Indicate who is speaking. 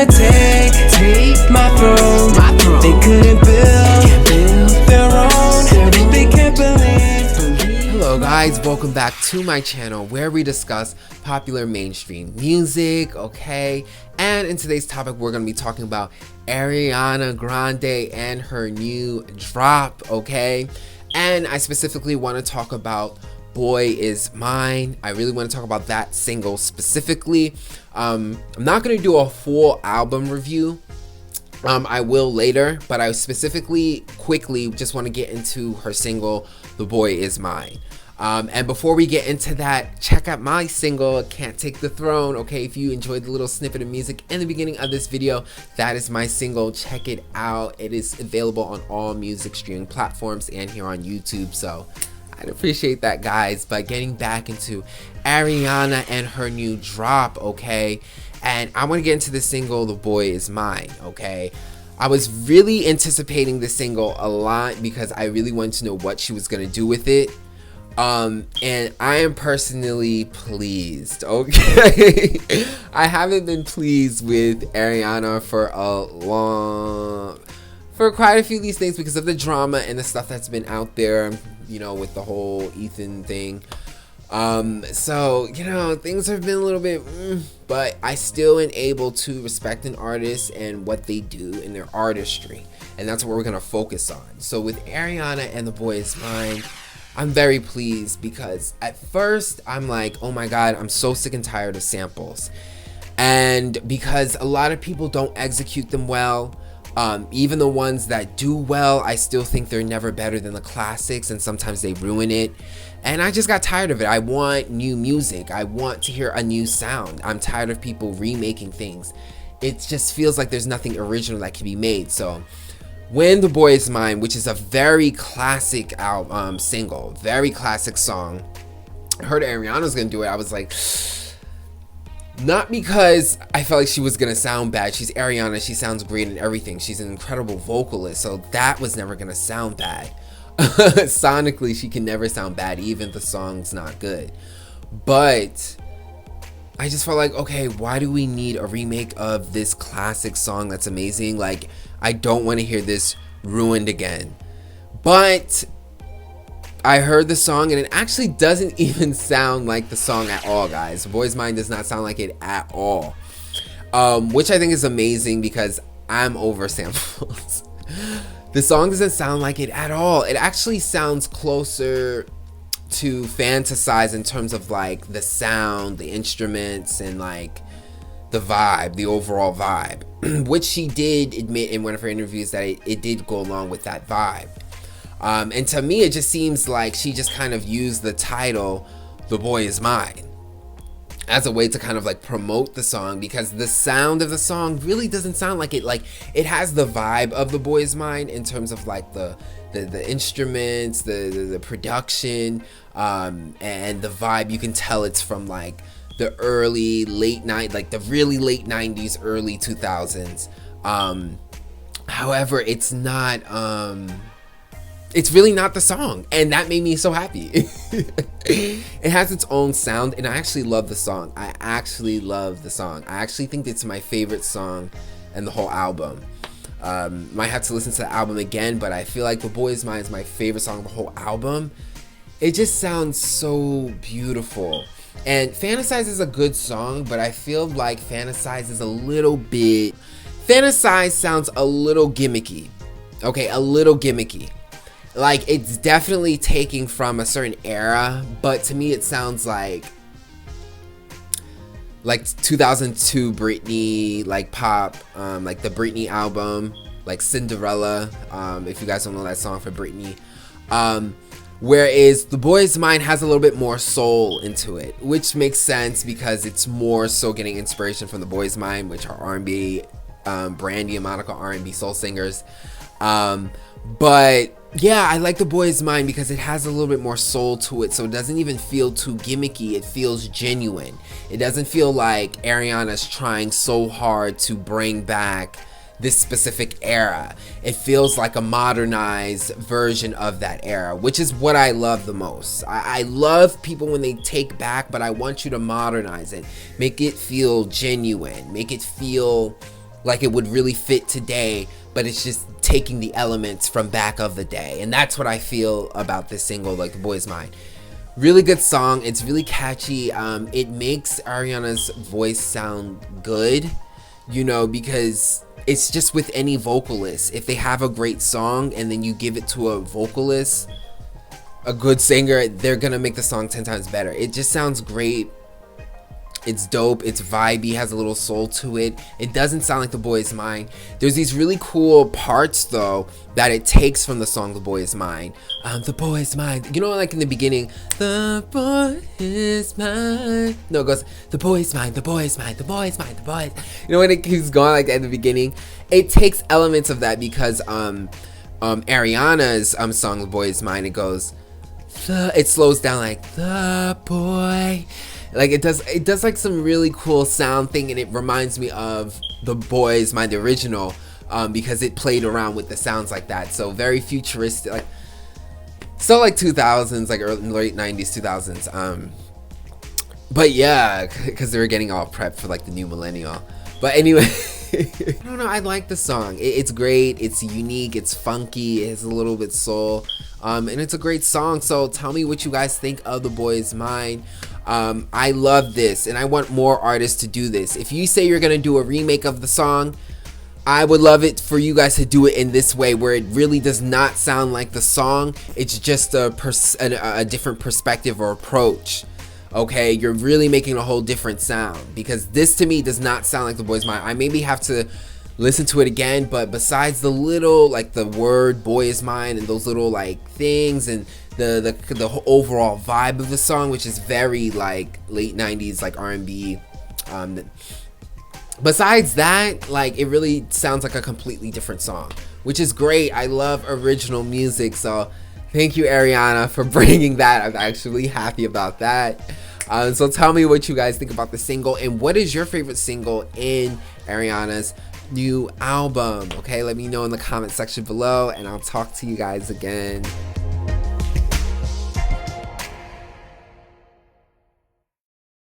Speaker 1: tryna take my throne. They couldn't build their own. They can't believe.
Speaker 2: Hello guys, welcome back to my channel where we discuss popular mainstream music, okay? And in today's topic, we're gonna be talking about Ariana Grande and her new drop, okay? And I specifically want to talk about Boy Is Mine. I really want to talk about that single specifically. I'm not going to do a full album review. I will later, but I specifically quickly just want to get into her single, The Boy Is Mine. And before we get into that, check out my single, Can't Take the Throne, okay? If you enjoyed the little snippet of music in the beginning of this video, that is my single. Check it out. It is available on all music streaming platforms and here on YouTube, so I'd appreciate that, guys. But getting back into Ariana and her new drop, okay? And I want to get into the single, The Boy Is Mine, okay? I was really anticipating this single a lot because I really wanted to know what she was going to do with it. And I am personally pleased, okay? I haven't been pleased with Ariana for quite a few of these things because of the drama and the stuff that's been out there, you know, with the whole Ethan thing. So, you know, things have been a little bit, but I still am able to respect an artist and what they do in their artistry. And that's what we're going to focus on. So with Ariana and The Boy Is Mine, I'm very pleased because at first I'm like, oh my God, I'm so sick and tired of samples. And because a lot of people don't execute them well, even the ones that do well, I still think they're never better than the classics, and sometimes they ruin it. And I just got tired of it. I want new music. I want to hear a new sound. I'm tired of people remaking things. It just feels like there's nothing original that can be made. So when The Boy Is Mine, which is a very classic single, very classic song, I heard Ariana's gonna do it, I was like, not because I felt like she was gonna sound bad. She's Ariana, she sounds great and everything. She's an incredible vocalist, so that was never gonna sound bad. Sonically, she can never sound bad, even if the song's not good. But I just felt like, okay, why do we need a remake of this classic song that's amazing? Like, I don't want to hear this ruined again. But I heard the song and it actually doesn't even sound like the song at all, guys. Boy Is Mine does not sound like it at all. Which I think is amazing because I'm over samples. The song doesn't sound like it at all. It actually sounds closer to Fantasize in terms of like the sound, the instruments, and like the vibe, the overall vibe. Which she did admit in one of her interviews that it did go along with that vibe. And to me, it just seems like she just kind of used the title, The Boy Is Mine, as a way to kind of like promote the song, because the sound of the song really doesn't sound like it. Like, it has the vibe of The Boy Is Mine in terms of like the instruments, the production, and the vibe. You can tell it's from like the early, like the really late 90s, early 2000s. However, it's not, it's really not the song, and that made me so happy. It has its own sound, and I actually love the song. I actually think it's my favorite song in the whole album. Might have to listen to the album again, but I feel like The Boy Is Mine is my favorite song of the whole album. It just sounds so beautiful. And Fantasize is a good song, but I feel like Fantasize is a little bit... Fantasize sounds a little gimmicky. Okay, a little gimmicky. Like, it's definitely taking from a certain era, but to me it sounds like 2002 Britney, like pop, like the Britney album, like Cinderella, if you guys don't know that song for Britney. Whereas The Boy Is Mine has a little bit more soul into it, which makes sense because it's more so getting inspiration from The Boy Is Mine, which are R&B, Brandy and Monica R&B soul singers. But yeah, I like The Boy Is Mine because it has a little bit more soul to it, so it doesn't even feel too gimmicky. It feels genuine. It doesn't feel like Ariana's trying so hard to bring back this specific era. It feels like a modernized version of that era, which is what I love the most. I love people when they take back, but I want you to modernize it. Make it feel genuine. Make it feel like it would really fit today, but it's just taking the elements from back of the day. And that's what I feel about this single, like The Boy's Mine. Really good song. It's really catchy. It makes Ariana's voice sound good, you know, because it's just with any vocalist. If they have a great song and then you give it to a vocalist, a good singer, they're gonna make the song 10 times better. It just sounds great. It's dope, it's vibey, has a little soul to it. It doesn't sound like The Boy Is Mine. There's these really cool parts though that it takes from the song The Boy Is Mine. The boy is mine. You know, like in the beginning, the boy is mine. No, it goes, the boy is mine, the boy is mine, the boy is mine, the boy is... You know, when it keeps going like at the beginning, it takes elements of that because Ariana's song The Boy Is Mine, it goes, it slows down like the boy. Like it does like some really cool sound thing, and it reminds me of The Boy Is Mine, the original, because it played around with the sounds like that. So very futuristic, like so like 2000s, like early late 90s, 2000s. But yeah, because they were getting all prepped for like the new millennial. But anyway, I don't know. I like the song. It's great. It's unique. It's funky. It has a little bit soul. And it's a great song. So tell me what you guys think of The Boy Is Mine. I love this, and I want more artists to do this. If you say you're gonna do a remake of the song, I would love it for you guys to do it in this way, where it really does not sound like the song. It's just a different perspective or approach. Okay, you're really making a whole different sound, because this to me does not sound like The Boy's Mine. I maybe have to listen to it again, but besides the little, like the word boy is mine and those little like things and the overall vibe of the song, which is very like late 90s like R&B, besides that, like it really sounds like a completely different song, which is great. I love original music, so thank you, Ariana, for bringing that. I'm actually happy about that. So tell me what you guys think about the single, and what is your favorite single in Ariana's new album. Okay, let me know in the comment section below, and I'll talk to you guys again